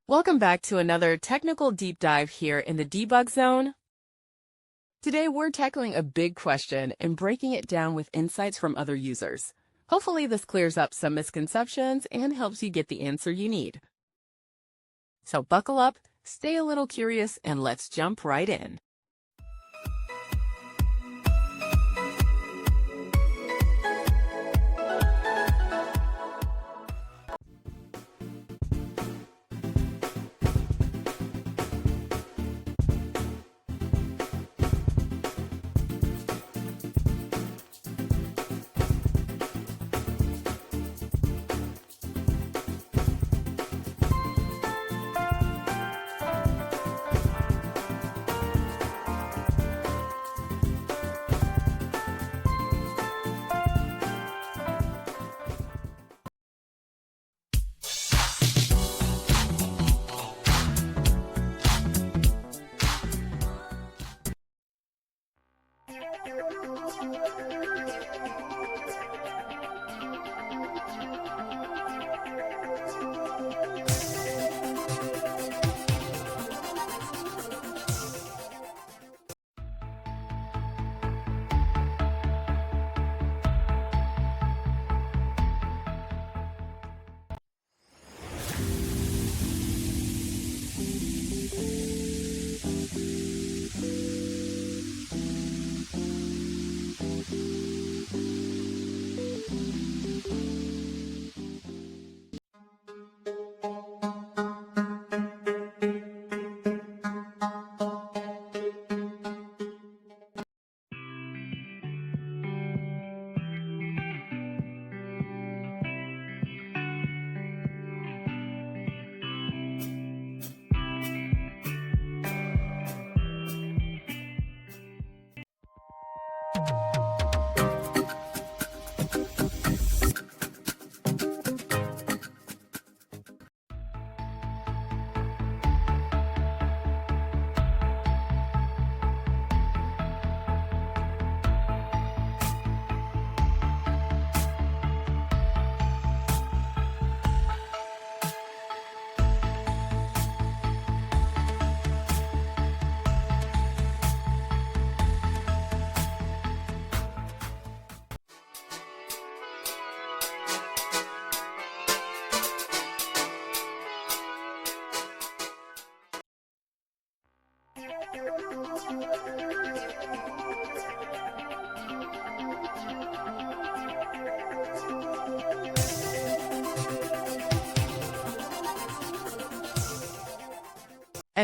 Welcome back to another technical deep dive here in the debug zone. Today we're tackling a big question and breaking it down with insights from other users. Hopefully this clears up some misconceptions and helps you get the answer you need. So buckle up, stay a little curious, and let's jump right in.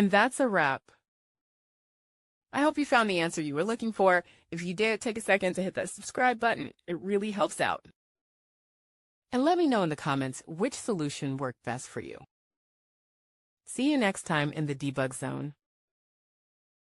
And that's a wrap. I hope you found the answer you were looking for. If you did, take a second to hit that subscribe button. It really helps out. And let me know in the comments which solution worked best for you. See you next time in the debug zone.